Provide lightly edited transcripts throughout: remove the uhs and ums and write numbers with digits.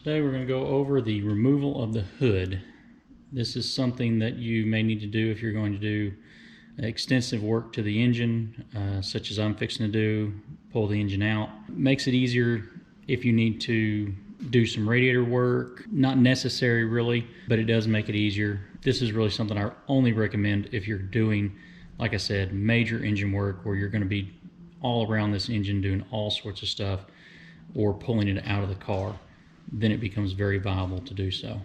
Today we're going to go over the removal of the hood. This is something that you may need to do if you're going to do extensive work to the engine, such as I'm fixing to do, pull the engine out. It makes it easier if you need to do some radiator work. Not necessary really, but it does make it easier. This is really something I only recommend if you're doing, like I said, major engine work where you're going to be all around this engine doing all sorts of stuff or pulling it out of the car. Then it becomes very viable to do so.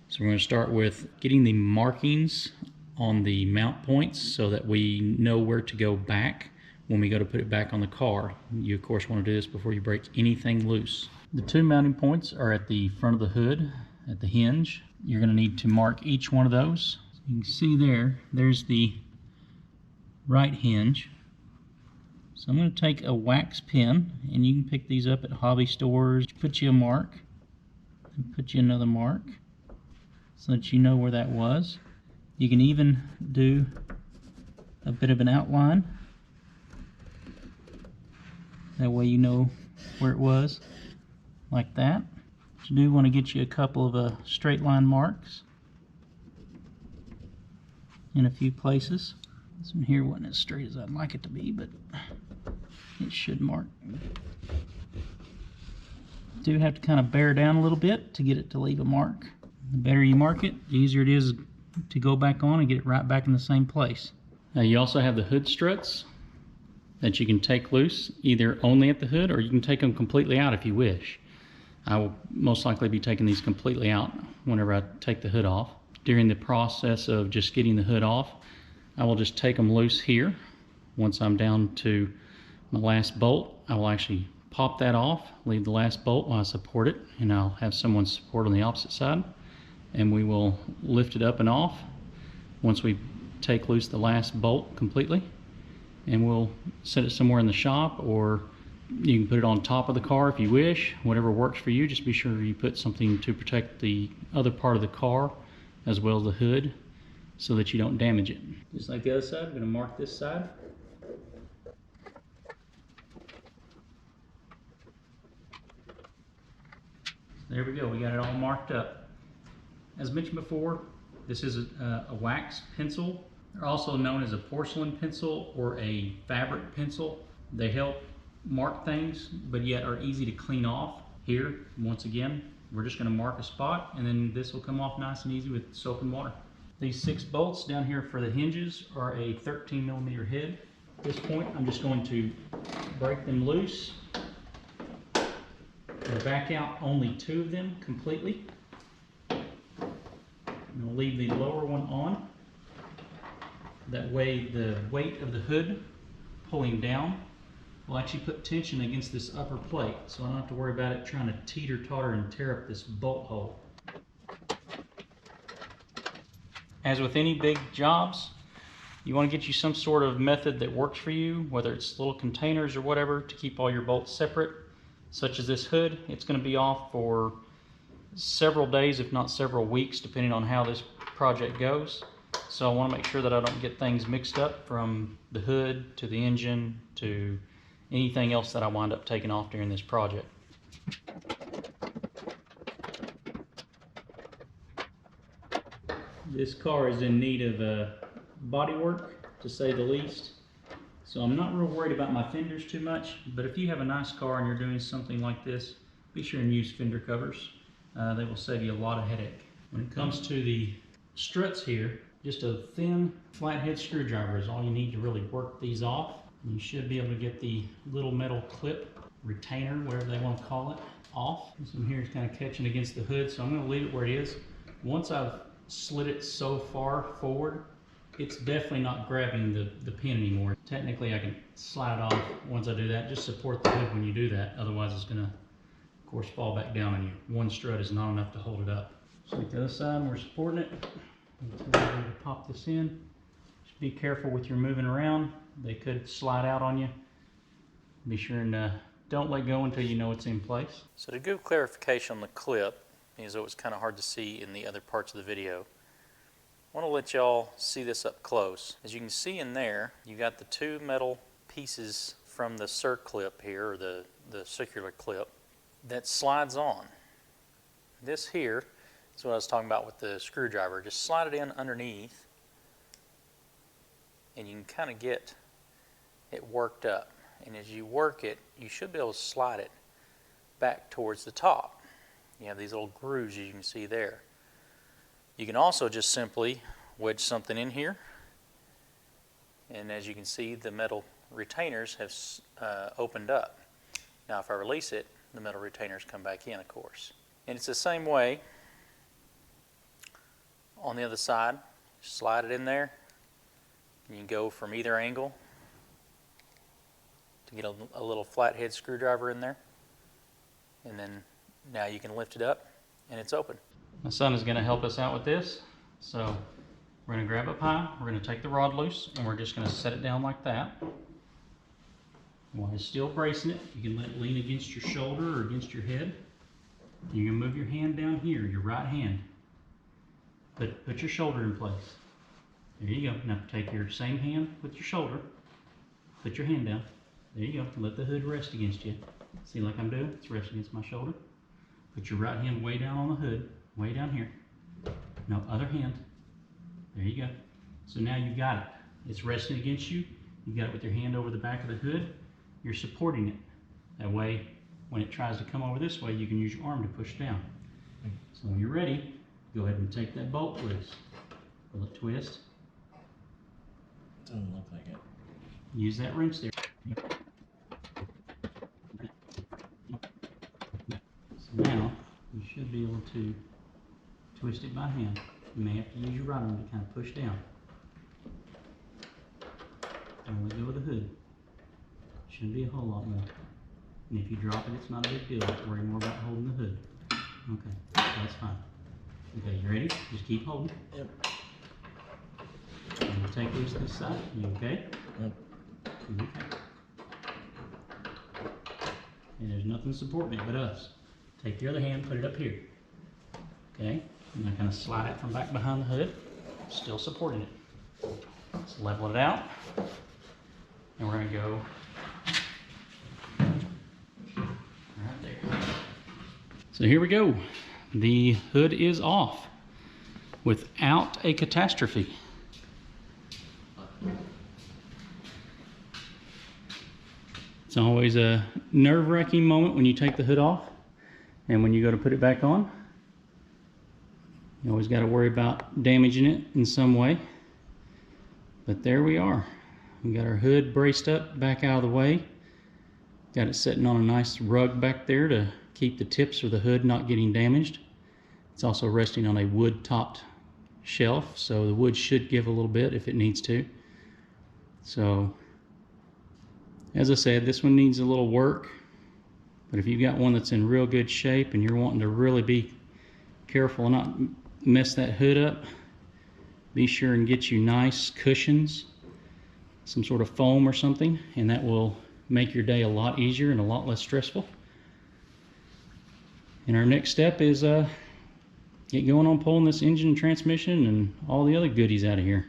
So we're going to start with getting the markings on the mount points so that we know where to go back when we go to put it back on the car. You of course want to do this before you break anything loose. The two mounting points are at the front of the hood, at the hinge. You're going to need to mark each one of those. So you can see there's the right hinge. So I'm going to take a wax pen, and you can pick these up at hobby stores. Put you a mark, and put you another mark so that you know where that was. You can even do a bit of an outline. That way you know where it was, like that. But you do want to get you a couple of straight line marks in a few places. This one here wasn't as straight as I'd like it to be, but it should mark. Do have to kind of bear down a little bit to get it to leave a mark. The better you mark it, the easier it is to go back on and get it right back in the same place. Now you also have the hood struts that you can take loose, either only at the hood or you can take them completely out if you wish. I will most likely be taking these completely out whenever I take the hood off. During the process of just getting the hood off, I will just take them loose here. Once I'm down to my last bolt, I will actually pop that off, leave the last bolt while I support it, and I'll have someone support on the opposite side, and we will lift it up and off once we take loose the last bolt completely, and we'll set it somewhere in the shop, or you can put it on top of the car if you wish. Whatever works for you. Just be sure you put something to protect the other part of the car as well as the hood so that you don't damage it. Just like the other side, I'm going to mark this side. There we go, we got it all marked up. As mentioned before, this is a wax pencil. They're also known as a porcelain pencil or a fabric pencil. They help mark things, but yet are easy to clean off. Here, once again, we're just going to mark a spot, and then this will come off nice and easy with soap and water. These 6 bolts down here for the hinges are a 13mm head. At this point, I'm just going to break them loose. I'll back out only 2 of them completely. And I'll leave the lower one on. That way the weight of the hood pulling down will actually put tension against this upper plate, so I don't have to worry about it trying to teeter-totter and tear up this bolt hole. As with any big jobs, you want to get you some sort of method that works for you, whether it's little containers or whatever, to keep all your bolts separate. Such as this hood, it's going to be off for several days, if not several weeks, depending on how this project goes. So I want to make sure that I don't get things mixed up from the hood to the engine to anything else that I wind up taking off during this project. This car is in need of body work, to say the least. So I'm not real worried about my fenders too much, but if you have a nice car and you're doing something like this, be sure and use fender covers. They will save you a lot of headache. When it comes to the struts here, just a thin flathead screwdriver is all you need to really work these off. You should be able to get the little metal clip, retainer, whatever they want to call it, off. This one here is kind of catching against the hood, so I'm going to leave it where it is. Once I've slid it so far forward, it's definitely not grabbing the pin anymore. Technically I can slide it off once I do that. Just support the hood when you do that, otherwise it's going to, of course, fall back down on you. One strut is not enough to hold it up. So like the other side, we're supporting it. We're ready to pop this in. Just be careful with your moving around. They could slide out on you. Be sure and don't let go until you know it's in place. So to give clarification on the clip, because it was kind of hard to see in the other parts of the video, I want to let y'all see this up close. As you can see in there, you got the 2 metal pieces from the circlip here, or the circular clip, that slides on. this here is what I was talking about with the screwdriver. Just slide it in underneath, and you can kind of get it worked up. And as you work it, you should be able to slide it back towards the top. You have these little grooves you can see there. You can also just simply wedge something in here, and as you can see, the metal retainers have opened up. Now if I release it, the metal retainers come back in, of course. And it's the same way on the other side. Slide it in there, and you can go from either angle to get a little flathead screwdriver in there, and then now you can lift it up and it's open. My son is going to help us out with this, so we're going to grab up high, we're going to take the rod loose, and we're just going to set it down like that. While it's still bracing it, you can let it lean against your shoulder or against your head. You can move your hand down here, your right hand. Put your shoulder in place. There you go. Now take your same hand with your shoulder, put your hand down. There you go. Let the hood rest against you. See, like I'm doing? It's resting against my shoulder. Put your right hand way down on the hood, way down here. No, other hand. There you go. So now you've got it. It's resting against you. You've got it with your hand over the back of the hood. You're supporting it. That way, when it tries to come over this way, you can use your arm to push down. So when you're ready, go ahead and take that bolt loose. Will it twist? Doesn't look like it. Use that wrench there. So now, you should be able to twist it by hand. You may have to use your right arm to kind of push down. And let go of the hood. Shouldn't be a whole lot more. And if you drop it, it's not a big deal. Don't worry more about holding the hood. Okay, that's fine. Okay, you ready? Just keep holding. Yep. And we'll take loose this side. You okay? Yep. Okay. And there's nothing supporting it but us. Take your other hand, put it up here. Okay? And then kind of slide it from back behind the hood. Still supporting it. Let's level it out. And we're going to go right there. So here we go. The hood is off without a catastrophe. It's always a nerve-wracking moment when you take the hood off and when you go to put it back on. You always got to worry about damaging it in some way. But there we are. We got our hood braced up, back out of the way. Got it sitting on a nice rug back there to keep the tips of the hood not getting damaged. It's also resting on a wood-topped shelf, so the wood should give a little bit if it needs to. So, as I said, this one needs a little work, but if you've got one that's in real good shape and you're wanting to really be careful and not mess that hood up, be sure and get you nice cushions, some sort of foam or something, and that will make your day a lot easier and a lot less stressful. And our next step is get going on pulling this engine and transmission and all the other goodies out of here.